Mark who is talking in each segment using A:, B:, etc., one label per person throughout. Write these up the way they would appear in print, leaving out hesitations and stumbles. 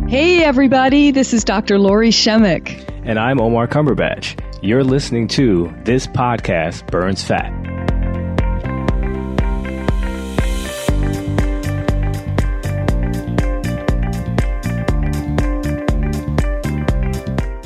A: Hey everybody, this is Dr. Lori Shemek.
B: And I'm Omar Cumberbatch. You're listening to This Podcast Burns Fat.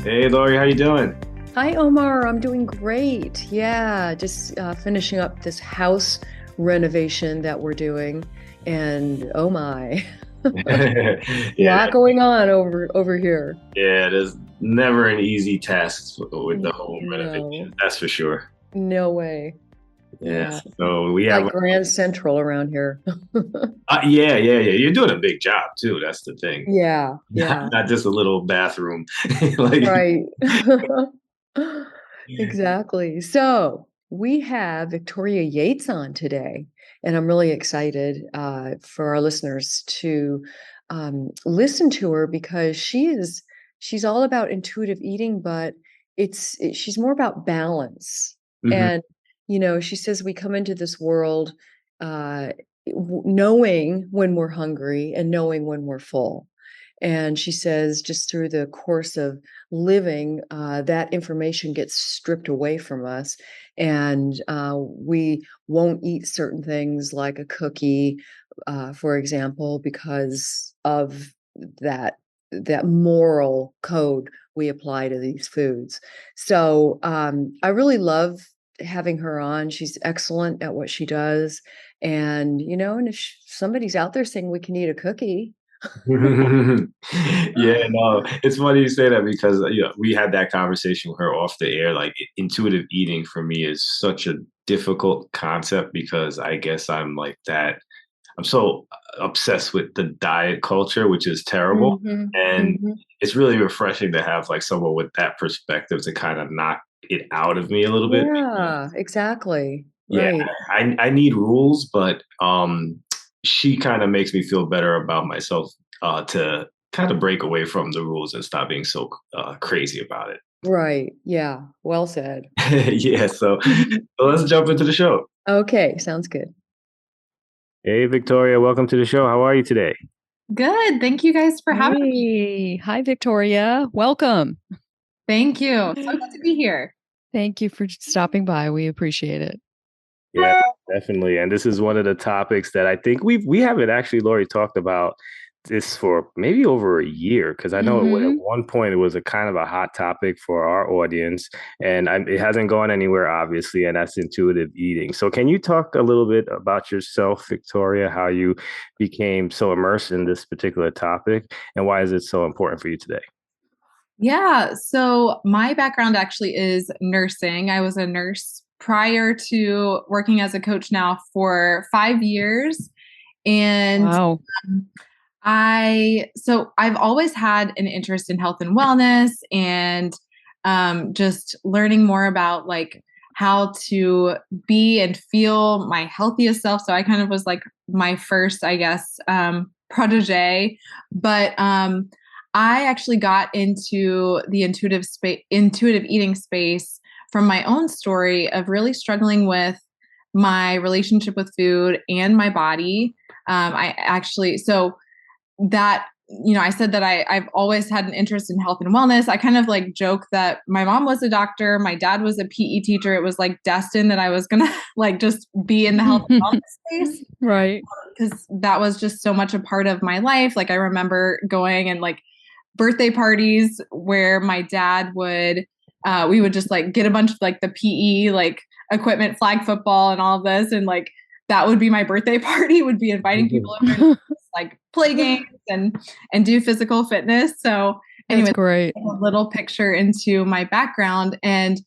C: Hey Lori, how you doing?
A: Hi Omar, I'm doing great. Yeah, just finishing up this house renovation that we're doing. And oh my, a lot going on over here.
C: Yeah, there's never an easy task with the home renovation. That's for sure.
A: No way.
C: Yeah. So we have
A: like Grand Central around here.
C: Yeah. You're doing a big job too. That's the thing.
A: Yeah.
C: Not just a little bathroom.
A: Right. Exactly. So we have Victoria Yates on today, and I'm really excited for our listeners to listen to her because she's all about intuitive eating, but she's more about balance.
C: Mm-hmm.
A: And she says we come into this world knowing when we're hungry and knowing when we're full. And she says just through the course of living, that information gets stripped away from us. And we won't eat certain things like a cookie, for example, because of that moral code we apply to these foods. So I really love having her on. She's excellent at what she does. And, and if somebody's out there saying we can eat a cookie,
C: Yeah, no, it's funny you say that because we had that conversation with her off the air. Like intuitive eating for me is such a difficult concept because I guess I'm like that. I'm so obsessed with the diet culture, which is terrible. And it's really refreshing to have like someone with that perspective to kind of knock it out of me a little bit.
A: Yeah, exactly.
C: Yeah,
A: right.
C: I need rules, but she kind of makes me feel better about myself to kind of break away from the rules and stop being so crazy about it.
A: Right. Yeah. Well said.
C: Yeah. So let's jump into the show.
A: Okay. Sounds good.
B: Hey, Victoria. Welcome to the show. How are you today?
D: Good. Thank you guys for having
A: me. Hi, Victoria. Welcome.
D: Thank you. So good to be here.
A: Thank you for stopping by. We appreciate it.
B: Yeah, definitely. And this is one of the topics that I think we haven't actually, Lori, talked about this for maybe over a year, because I know at one point it was a kind of a hot topic for our audience, and it hasn't gone anywhere, obviously, and that's intuitive eating. So can you talk a little bit about yourself, Victoria, how you became so immersed in this particular topic, and why is it so important for you today?
D: Yeah, so my background actually is nursing. I was a nurse prior to working as a coach now for 5 years. And
A: wow.
D: I've always had an interest in health and wellness and just learning more about like how to be and feel my healthiest self. So I kind of was like my first, I guess, protege. But I actually got into the intuitive eating space from my own story of really struggling with my relationship with food and my body. I said that I've always had an interest in health and wellness. I kind of like joke that my mom was a doctor, my dad was a PE teacher. It was like destined that I was gonna like just be in the health and wellness space,
A: right?
D: Because that was just so much a part of my life. Like I remember going and like birthday parties where my dad would. We would just like get a bunch of like the PE like equipment, flag football and all of this. And like, that would be my birthday party, would be inviting people over to like play games and do physical fitness. So anyway,
A: that's great.
D: A little picture into my background. And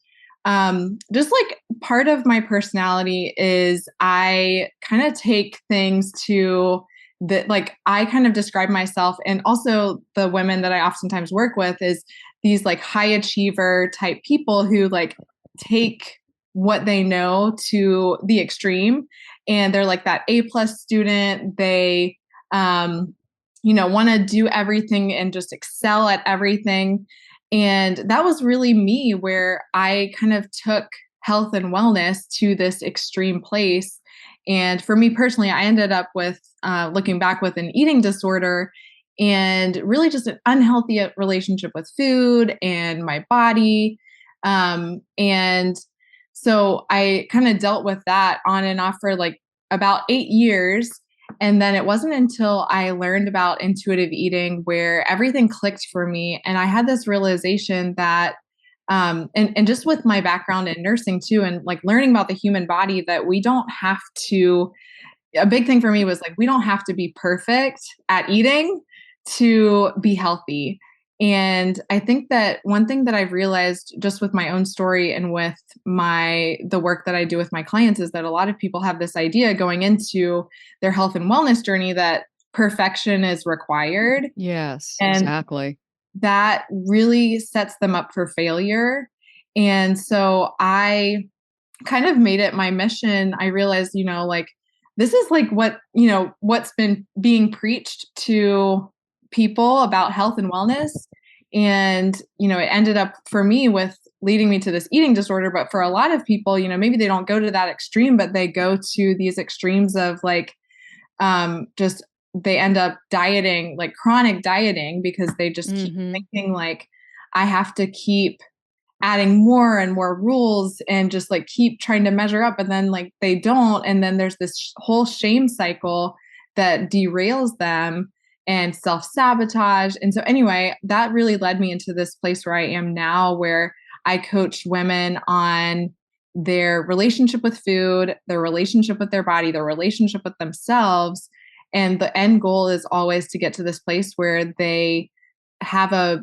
D: just like part of my personality is I kind of take things to that, like I kind of describe myself, and also the women that I oftentimes work with is these like high achiever type people who like take what they know to the extreme, and they're like that A+ student. They, want to do everything and just excel at everything. And that was really me, where I kind of took health and wellness to this extreme place. And for me personally, I ended up with, looking back, with an eating disorder. and really just an unhealthy relationship with food and my body. And so I kind of dealt with that on and off for like about 8 years. And then it wasn't until I learned about intuitive eating where everything clicked for me. And I had this realization that, and just with my background in nursing too, and like learning about the human body, that we don't have to, a big thing for me was like, we don't have to be perfect at eating to be healthy. And I think that one thing that I've realized just with my own story and with the work that I do with my clients is that a lot of people have this idea going into their health and wellness journey that perfection is required.
A: Yes,
D: And
A: exactly.
D: that really sets them up for failure. And so I kind of made it my mission. I realized, like this is like what's been being preached to people about health and wellness. And, it ended up for me with leading me to this eating disorder. But for a lot of people, maybe they don't go to that extreme, but they go to these extremes of like, just they end up dieting, like chronic dieting, because they just keep thinking like, I have to keep adding more and more rules and just like keep trying to measure up, and then like they don't, and then there's this whole shame cycle that derails them and self-sabotage. And so anyway, that really led me into this place where I am now, where I coach women on their relationship with food, their relationship with their body, their relationship with themselves. And the end goal is always to get to this place where they have a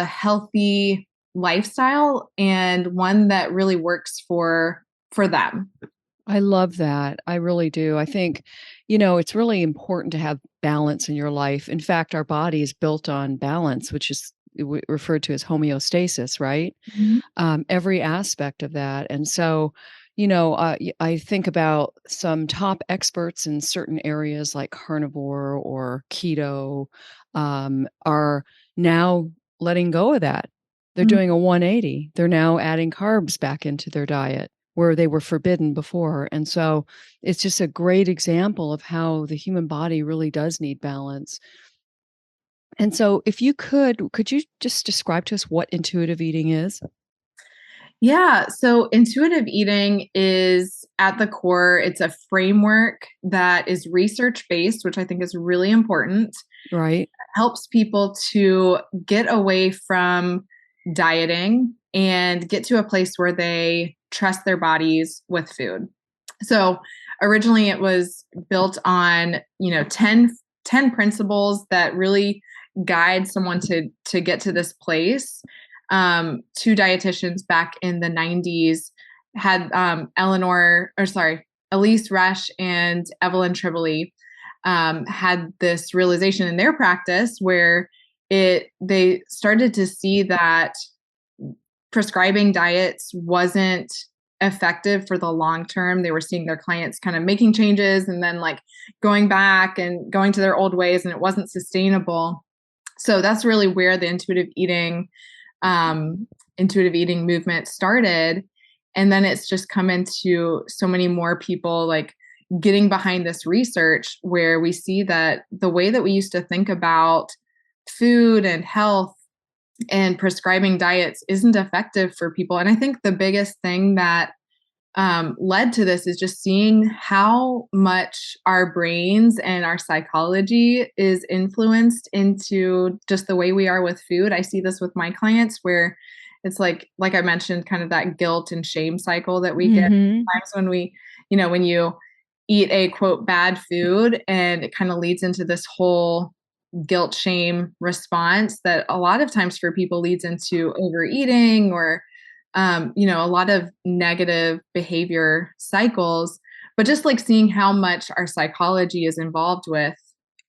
D: healthy lifestyle, and one that really works for them.
A: I love that. I really do. I think, it's really important to have balance in your life. In fact, our body is built on balance, which is referred to as homeostasis, right? Every aspect of that. And so, I think about some top experts in certain areas like carnivore or keto, are now letting go of that. They're doing a 180. They're now adding carbs back into their diet where they were forbidden before. And so it's just a great example of how the human body really does need balance. And so if you could you just describe to us what intuitive eating is?
D: Yeah. So intuitive eating is at the core, it's a framework that is research based, which I think is really important.
A: Right.
D: Helps people to get away from dieting and get to a place where they trust their bodies with food. So originally it was built on, 10 principles that really guide someone to get to this place. Two dietitians back in the 90s had Elise Resch and Evelyn Tribole had this realization in their practice where they started to see that prescribing diets wasn't effective for the long term. They were seeing their clients kind of making changes and then like going back and going to their old ways, and it wasn't sustainable. So that's really where the intuitive eating movement started. And then it's just come into so many more people like getting behind this research, where we see that the way that we used to think about food and health and prescribing diets isn't effective for people. And I think the biggest thing that led to this is just seeing how much our brains and our psychology is influenced into just the way we are with food. I see this with my clients, where it's like I mentioned, kind of that guilt and shame cycle that we get sometimes when when you eat a quote bad food, and it kind of leads into this whole guilt shame response that a lot of times for people leads into overeating or a lot of negative behavior cycles. But just like seeing how much our psychology is involved with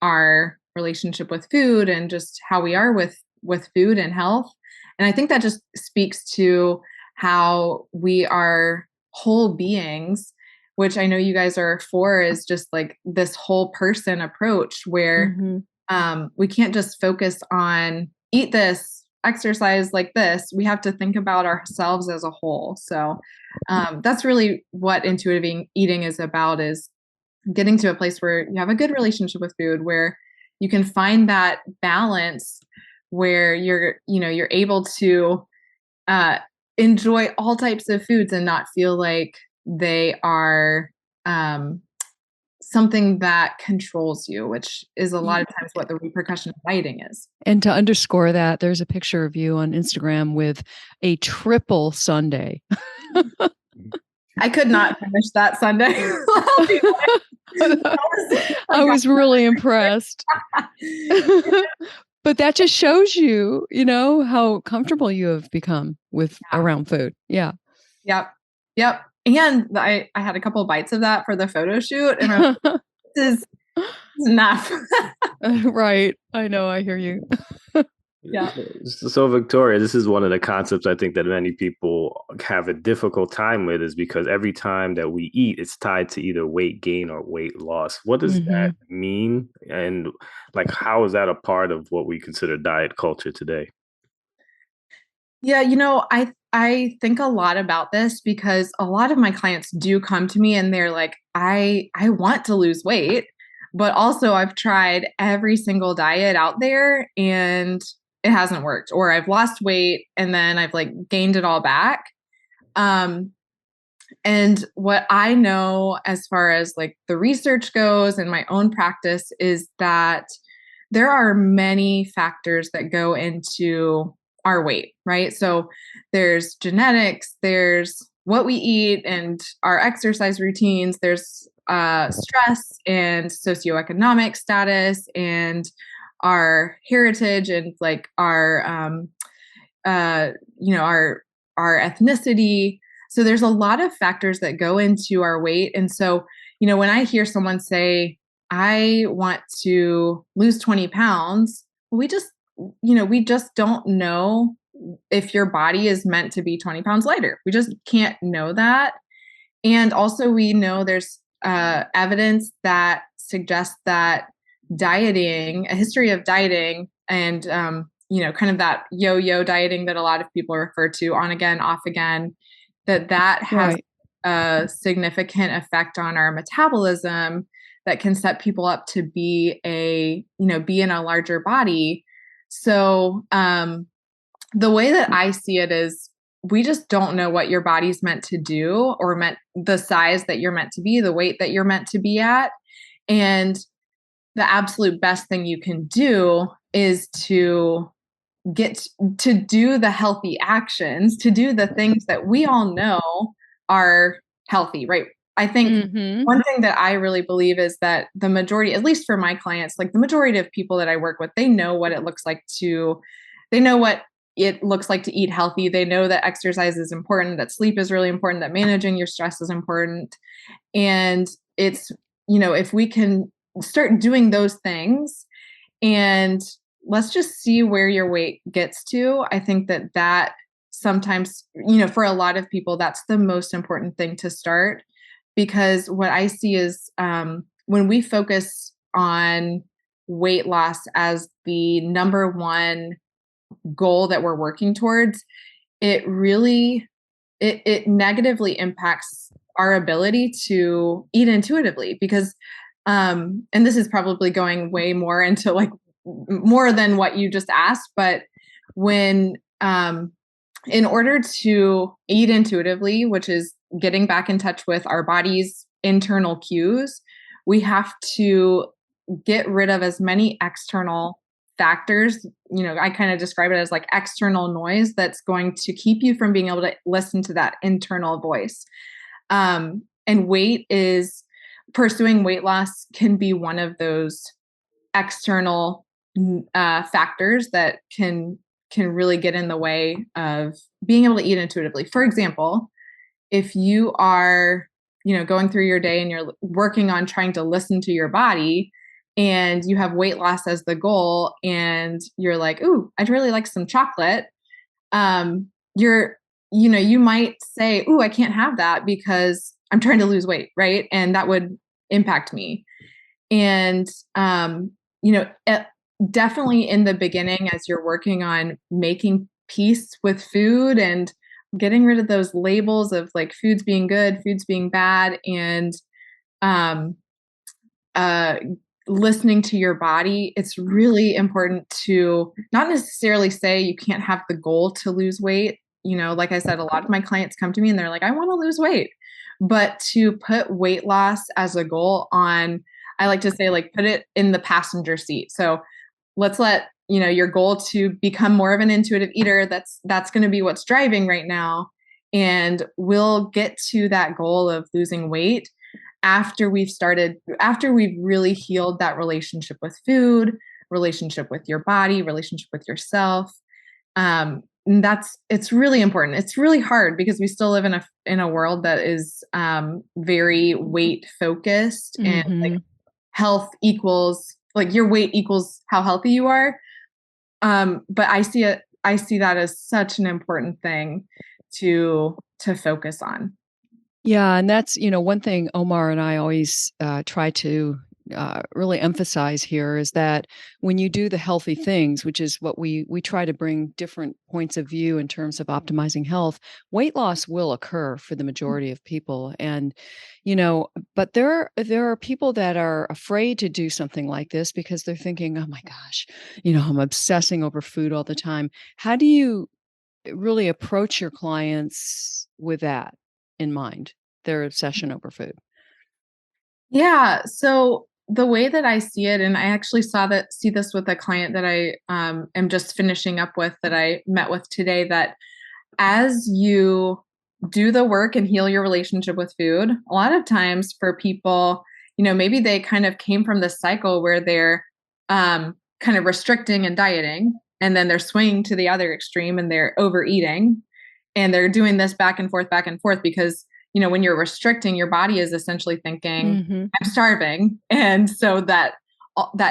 D: our relationship with food and just how we are with food and health. And I think that just speaks to how we are whole beings, which I know you guys are for, is just like this whole person approach where we can't just focus on eat this, exercise like this. We have to think about ourselves as a whole. So that's really what intuitive eating is about, is getting to a place where you have a good relationship with food, where you can find that balance where you're able to enjoy all types of foods and not feel like they are something that controls you, which is a lot of times what the repercussion of dieting is.
A: And to underscore that, there's a picture of you on Instagram with a triple sundae.
D: I could not finish that sundae.
A: I was really impressed. But that just shows you, how comfortable you have become with around food. Yeah.
D: Yep. And I had a couple of bites of that for the photo shoot, and I was like, this is enough.
A: Right. I know. I hear you.
D: Yeah.
B: So Victoria, this is one of the concepts I think that many people have a difficult time with, is because every time that we eat, it's tied to either weight gain or weight loss. What does that mean? And like, how is that a part of what we consider diet culture today?
D: Yeah, I think a lot about this because a lot of my clients do come to me and they're like, I want to lose weight, but also I've tried every single diet out there and it hasn't worked, or I've lost weight and then I've like gained it all back. And what I know as far as like the research goes and my own practice is that there are many factors that go into our weight, right? So there's genetics, there's what we eat and our exercise routines, there's stress and socioeconomic status and our heritage and like our our ethnicity. So there's a lot of factors that go into our weight. And so, when I hear someone say, I want to lose 20 pounds, we just don't know if your body is meant to be 20 pounds lighter. We just can't know that. And also we know there's evidence that suggests that dieting, a history of dieting and, kind of that yo-yo dieting that a lot of people refer to, on again, off again, that has a significant effect on our metabolism that can set people up to be in a larger body. So the way that I see it is we just don't know what your body's meant to do or the size that you're meant to be, the weight that you're meant to be at. And the absolute best thing you can do is to get to do the healthy actions, to do the things that we all know are healthy, right? I think one thing that I really believe is that the majority, at least for my clients, like the majority of people that I work with, they know what it looks like to eat healthy. They know that exercise is important, that sleep is really important, that managing your stress is important. And it's, if we can start doing those things and let's just see where your weight gets to. I think that sometimes, for a lot of people, that's the most important thing to start. Because what I see is when we focus on weight loss as the number one goal that we're working towards, it really it negatively impacts our ability to eat intuitively. Because and this is probably going way more into like more than what you just asked, but when in order to eat intuitively, which is getting back in touch with our body's internal cues, we have to get rid of as many external factors. I kind of describe it as like external noise that's going to keep you from being able to listen to that internal voice. And pursuing weight loss can be one of those external factors that can really get in the way of being able to eat intuitively. For example, if you are, going through your day and you're working on trying to listen to your body and you have weight loss as the goal and you're like, ooh, I'd really like some chocolate. You might say, ooh, I can't have that because I'm trying to lose weight, right? And that would impact me. And, definitely in the beginning, as you're working on making peace with food and getting rid of those labels of like foods being good, foods being bad, and listening to your body, it's really important to not necessarily say you can't have the goal to lose weight. Like I said, a lot of my clients come to me and they're like, I want to lose weight, but to put weight loss as a goal on, I like to say, like, put it in the passenger seat. So let's let, your goal to become more of an intuitive eater, that's going to be what's driving right now. And we'll get to that goal of losing weight after we've really healed that relationship with food, relationship with your body, relationship with yourself. It's really important. It's really hard because we still live in a world that is very weight focused, and like health equals, like, your weight equals how healthy you are. But I see that as such an important thing to focus on.
A: Yeah, and that's, one thing Omar and I always try to really emphasize here is that when you do the healthy things, which is what we try to bring different points of view in terms of optimizing health, weight loss will occur for the majority of people. And, but there are people that are afraid to do something like this because they're thinking, oh my gosh, I'm obsessing over food all the time. How do you really approach your clients with that in mind, their obsession over food?
D: Yeah. So the way that I see it, and I actually see this with a client that I am just finishing up with, that I met with today, that as you do the work and heal your relationship with food, a lot of times for people, maybe they kind of came from this cycle where they're kind of restricting and dieting, and then they're swinging to the other extreme and they're overeating, and they're doing this back and forth because, when you're restricting, your body is essentially thinking, I'm starving. And so that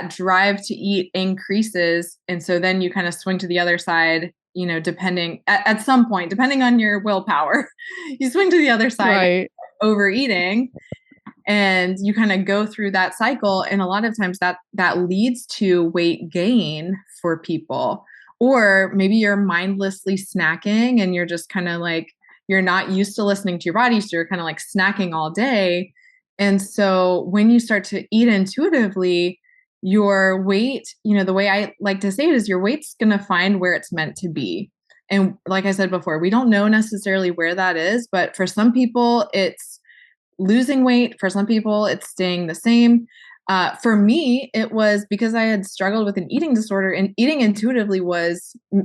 D: drive to eat increases. And so then you kind of swing to the other side, depending at some point, depending on your willpower, you swing to the other side,
A: right,
D: overeating, and you kind of go through that cycle. And a lot of times that leads to weight gain for people. Or maybe you're mindlessly snacking and you're just kind of like, you're not used to listening to your body. So you're kind of like snacking all day. And so when you start to eat intuitively, your weight, the way I like to say it is, your weight's going to find where it's meant to be. And like I said before, we don't know necessarily where that is, but for some people it's losing weight. For some people it's staying the same. For me, it was because I had struggled with an eating disorder, and eating intuitively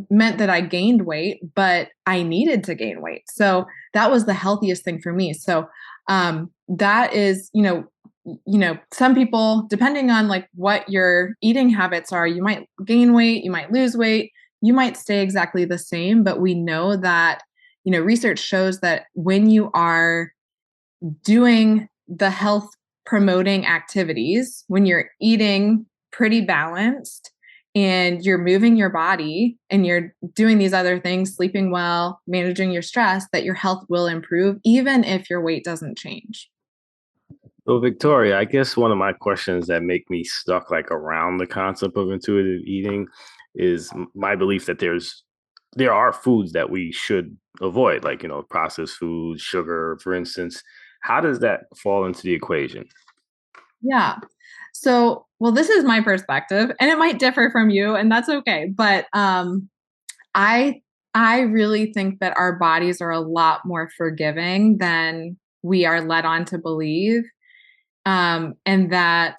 D: meant that I gained weight, but I needed to gain weight. So that was the healthiest thing for me. So that is, some people, depending on like what your eating habits are, you might gain weight, you might lose weight, you might stay exactly the same. But we know that, research shows that when you are doing the health promoting activities, when you're eating pretty balanced and you're moving your body and you're doing these other things, sleeping well, managing your stress, that your health will improve even if your weight doesn't change.
B: So Victoria, I guess one of my questions that make me stuck like around the concept of intuitive eating is my belief that there are foods that we should avoid, like, processed foods, sugar, for instance. How does that fall into the equation?
D: Yeah. So, well, this is my perspective and it might differ from you, and that's okay. But I really think that our bodies are a lot more forgiving than we are led on to believe. And that,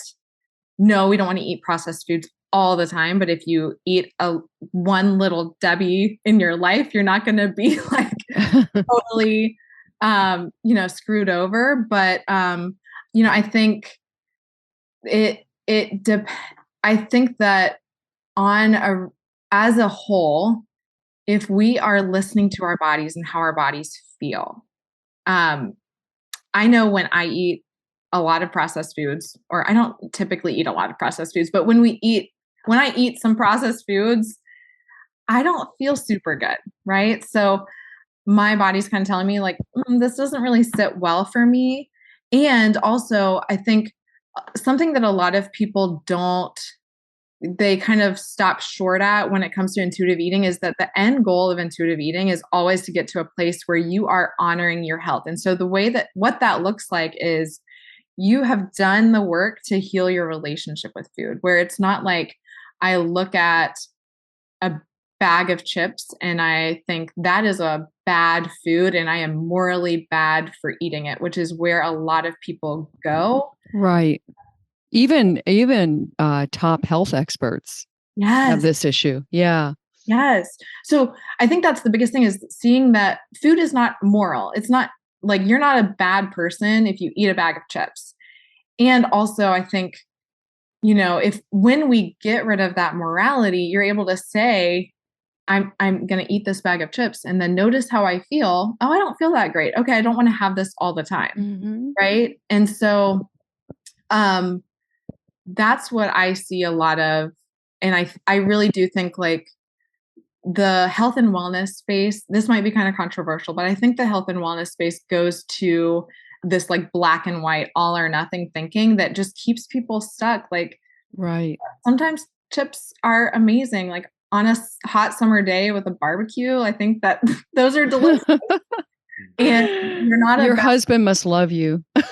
D: no, we don't want to eat processed foods all the time. But if you eat one little Debbie in your life, you're not going to be like totally, screwed over. But, I think I think that as a whole, if we are listening to our bodies and how our bodies feel, I know when I eat a lot of processed foods, or I don't typically eat a lot of processed foods, but when I eat some processed foods, I don't feel super good, right? So my body's kind of telling me like, this doesn't really sit well for me. And also, I think something that a lot of people they kind of stop short at when it comes to intuitive eating is that the end goal of intuitive eating is always to get to a place where you are honoring your health. And so what that looks like is you have done the work to heal your relationship with food, where it's not like I look at a bag of chips and I think that is a bad food and I am morally bad for eating it, which is where a lot of people go.
A: Right. Even top health experts have
D: Yes.
A: this issue. Yeah.
D: Yes. So I think that's the biggest thing, is seeing that food is not moral. It's not like you're not a bad person if you eat a bag of chips. And also, I think, if when we get rid of that morality, you're able to say, I'm going to eat this bag of chips and then notice how I feel. Oh, I don't feel that great. Okay, I don't want to have this all the time.
A: Mm-hmm.
D: Right? And so that's what I see a lot of, and I really do think like the health and wellness space, this might be kind of controversial, but I think the health and wellness space goes to this like black and white, all or nothing thinking that just keeps people stuck. Like,
A: right.
D: Sometimes chips are amazing. Like on a hot summer day with a barbecue, I think that those are delicious. And you're not
A: your husband must love you.
D: But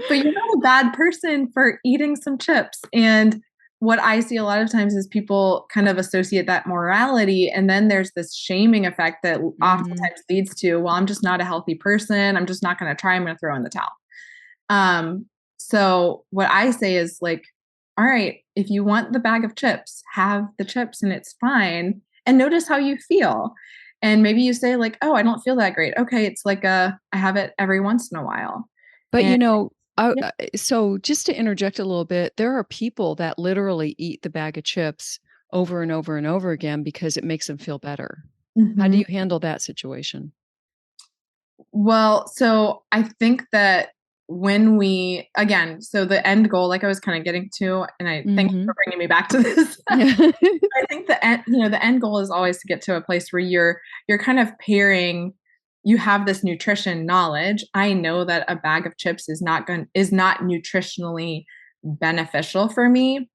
D: you're not a bad person for eating some chips. And what I see a lot of times is people kind of associate that morality. And then there's this shaming effect that oftentimes leads to, well, I'm just not a healthy person. I'm just not going to try. I'm going to throw in the towel. So what I say is like, all right, if you want the bag of chips, have the chips and it's fine. And notice how you feel. And maybe you say like, oh, I don't feel that great. Okay. It's like I have it every once in a while.
A: But
D: And
A: so just to interject a little bit, there are people that literally eat the bag of chips over and over and over again because it makes them feel better. How do you handle that situation?
D: Well, so I think that when so the end goal, like I was kind of getting to, and I thank you for bringing me back to this. I think the end goal is always to get to a place where you're kind of pairing. You have this nutrition knowledge. I know that a bag of chips is not nutritionally beneficial for me,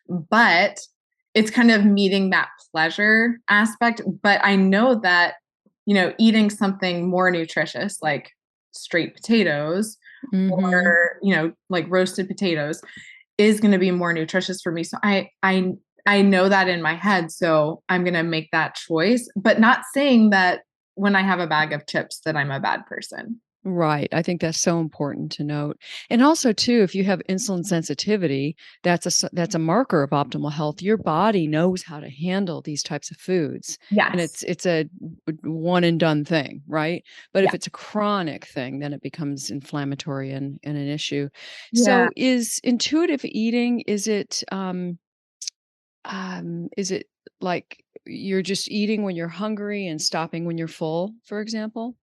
D: but it's kind of meeting that pleasure aspect. But I know that, eating something more nutritious, like straight potatoes or, like roasted potatoes, is going to be more nutritious for me. So I know that in my head. So I'm going to make that choice, but not saying that when I have a bag of chips that I'm a bad person.
A: Right. I think that's so important to note. And also too, if you have insulin sensitivity, that's a marker of optimal health. Your body knows how to handle these types of foods.
D: Yes.
A: And it's a one and done thing, right? But if it's a chronic thing, then it becomes inflammatory and an issue.
D: Yeah.
A: So is intuitive eating, is it like you're just eating when you're hungry and stopping when you're full, for example?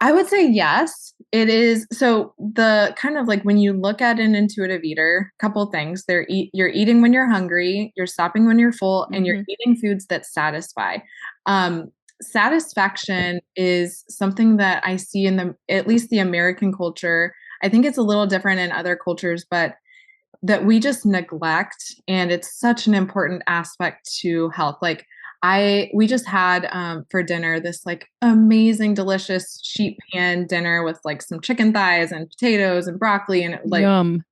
D: I would say yes, it is. So the kind of like when you look at an intuitive eater, couple things. You're eating when you're hungry, you're stopping when you're full, and you're eating foods that satisfy. Satisfaction is something that I see in at least the American culture. I think it's a little different in other cultures, but that we just neglect, and it's such an important aspect to health. Like we just had for dinner this like amazing, delicious sheet pan dinner with like some chicken thighs and potatoes and broccoli, and it like
A: Yum.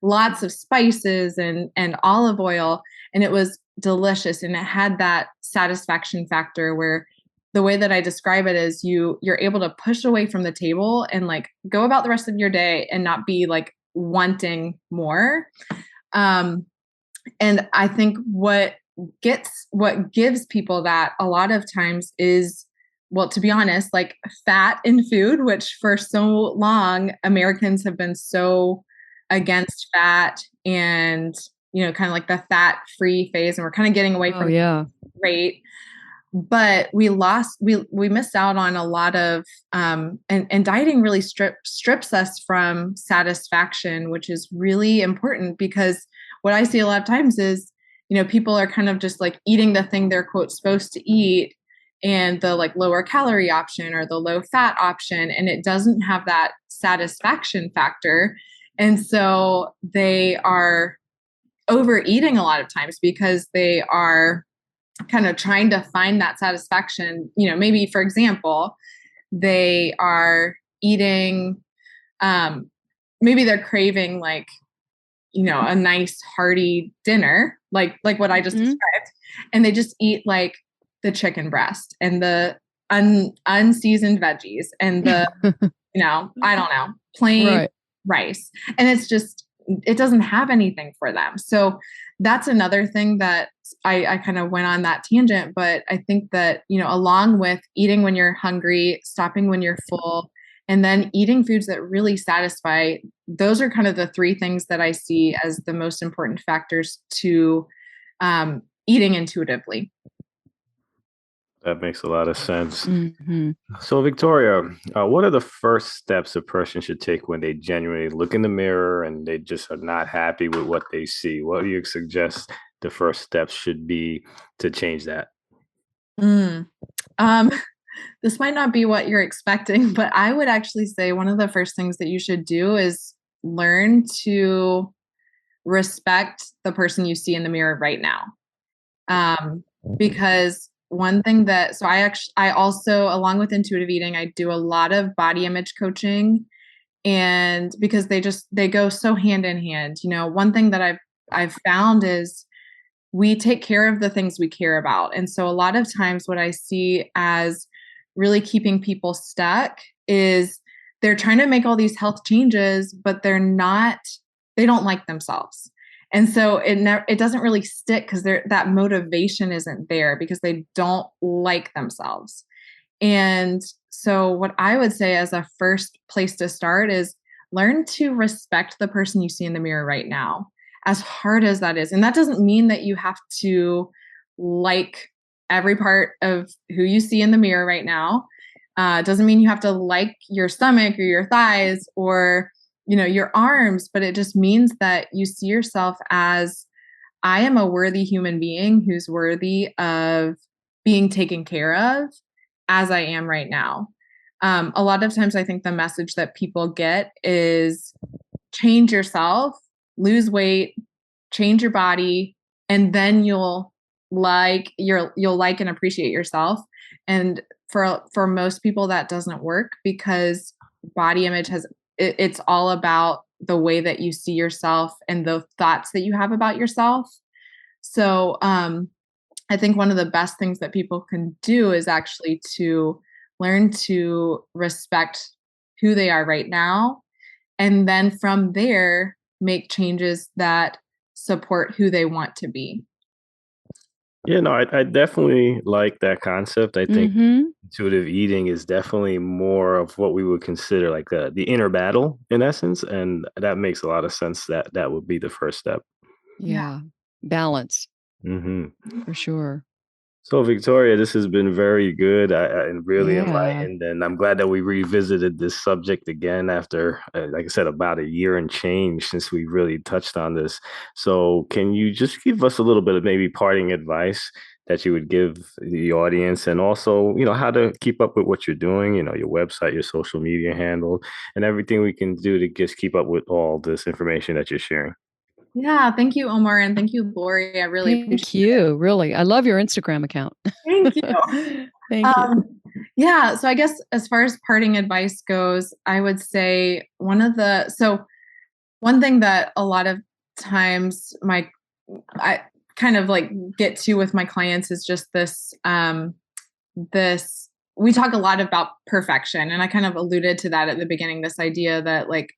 D: lots of spices and olive oil, and it was delicious, and it had that satisfaction factor where the way that I describe it is you're able to push away from the table and like go about the rest of your day and not be like wanting more. And I think what gives people that a lot of times is, well, to be honest, like fat in food, which for so long Americans have been so against fat and, kind of like the fat free phase, and we're kind of getting away from rate. But we missed out on a lot of, and dieting really strips us from satisfaction, which is really important, because what I see a lot of times is, people are kind of just like eating the thing they're quote supposed to eat, and the like lower calorie option or the low fat option, and it doesn't have that satisfaction factor. And so they are overeating a lot of times because they are kind of trying to find that satisfaction. Maybe, for example, they are eating maybe they're craving like, a nice hearty dinner, like what I just described, and they just eat like the chicken breast and the unseasoned veggies and the, I don't know, plain rice. And it doesn't have anything for them. So that's another thing that I kind of went on that tangent, but I think that, along with eating when you're hungry, stopping when you're full, and then eating foods that really satisfy, those are kind of the three things that I see as the most important factors to eating intuitively.
B: That makes a lot of sense. So, Victoria, what are the first steps a person should take when they genuinely look in the mirror and they just are not happy with what they see? What do you suggest the first steps should be to change that?
D: This might not be what you're expecting, but I would actually say one of the first things that you should do is learn to respect the person you see in the mirror right now. Because one thing I also, along with intuitive eating, I do a lot of body image coaching, and because they go so hand in hand. One thing that I've found is we take care of the things we care about. And so a lot of times what I see as really keeping people stuck is they're trying to make all these health changes, but they don't like themselves. And so it doesn't really stick because that motivation isn't there because they don't like themselves. And so what I would say as a first place to start is learn to respect the person you see in the mirror right now, as hard as that is. And that doesn't mean that you have to like every part of who you see in the mirror right now. It doesn't mean you have to like your stomach or your thighs or, your arms, but it just means that you see yourself as, I am a worthy human being who's worthy of being taken care of as I am right now. A lot of times I think the message that people get is change yourself, lose weight, change your body, and then you'll like and appreciate yourself. And for most people that doesn't work because body image it's all about the way that you see yourself and the thoughts that you have about yourself. So I think one of the best things that people can do is actually to learn to respect who they are right now. And then from there, make changes that support who they want to be.
B: Yeah, no, I definitely like that concept. I think intuitive eating is definitely more of what we would consider like the inner battle in essence. And that makes a lot of sense that would be the first step.
E: Yeah. Balance.
B: For
E: sure.
B: So, Victoria, this has been very good and really enlightened. And I'm glad that we revisited this subject again after, like I said, about a year and change since we really touched on this. So can you just give us a little bit of maybe parting advice that you would give the audience and also, how to keep up with what you're doing, your website, your social media handle, and everything we can do to just keep up with all this information that you're sharing?
D: Yeah, thank you, Omar, and thank you, Lori. I really appreciate it.
E: Thank you. Really. I love your Instagram account.
D: Thank you.
E: Thank you.
D: Yeah, so I guess as far as parting advice goes, I would say one thing that a lot of times I kind of like get to with my clients is just this we talk a lot about perfection, and I kind of alluded to that at the beginning, this idea that like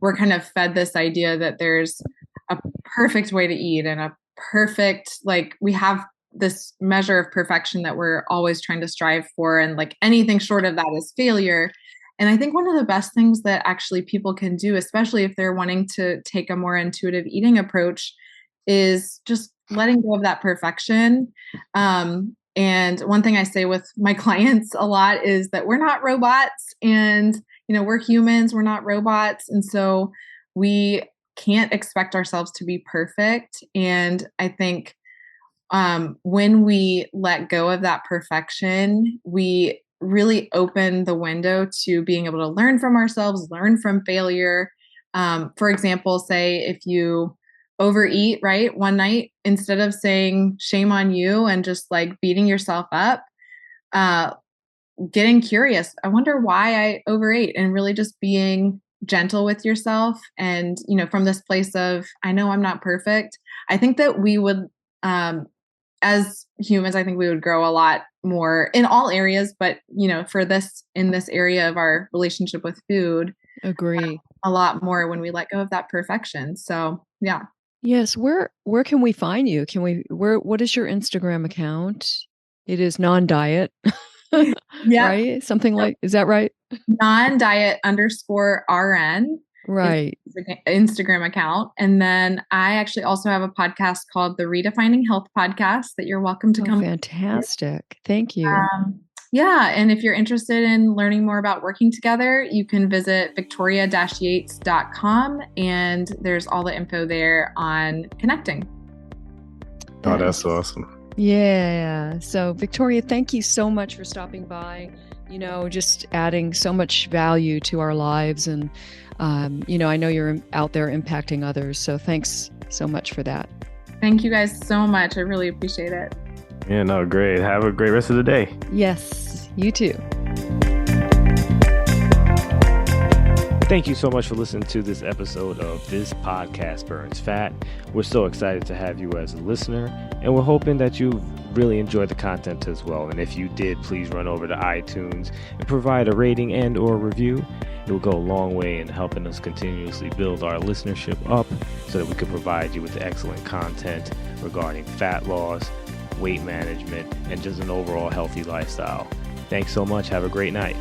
D: we're kind of fed this idea that there's a perfect way to eat and a perfect, like we have this measure of perfection that we're always trying to strive for, and like anything short of that is failure. And I think one of the best things that actually people can do, especially if they're wanting to take a more intuitive eating approach, is just letting go of that perfection. And one thing I say with my clients a lot is that we're not robots, and we're humans, we're not robots. And so we can't expect ourselves to be perfect. And I think when we let go of that perfection, we really open the window to being able to learn from ourselves, learn from failure. For example, say if you overeat, right, one night, instead of saying shame on you and just like beating yourself up, getting curious, I wonder why I overate, and really just being gentle with yourself. And, from this place of, I know I'm not perfect. I think that we would, as humans, I think we would grow a lot more in all areas, but, in this area of our relationship with food,
E: Agree.
D: a lot more when we let go of that perfection. So, yeah.
E: Yes. Where can we find you? What is your Instagram account? It is non-diet,
D: Yeah.
E: right? Something like, is that right?
D: non-diet_RN.
E: Right.
D: Instagram account. And then I actually also have a podcast called the Redefining Health Podcast that you're welcome to come.
E: Fantastic. Thank you.
D: Yeah. And if you're interested in learning more about working together, you can visit victoria-yates.com, and there's all the info there on connecting.
C: Oh, that's awesome.
E: Yeah. So Victoria, thank you so much for stopping by, just adding so much value to our lives. And, I know you're out there impacting others. So thanks so much for that.
D: Thank you guys so much. I really appreciate it.
B: Yeah, no, great. Have a great rest of the day.
E: Yes, you too.
B: Thank you so much for listening to this episode of This Podcast Burns Fat. We're so excited to have you as a listener, and we're hoping that you've really enjoyed the content as well. And if you did, please run over to iTunes and provide a rating and or review. It will go a long way in helping us continuously build our listenership up so that we can provide you with excellent content regarding fat loss, weight management, and just an overall healthy lifestyle. Thanks so much. Have a great night.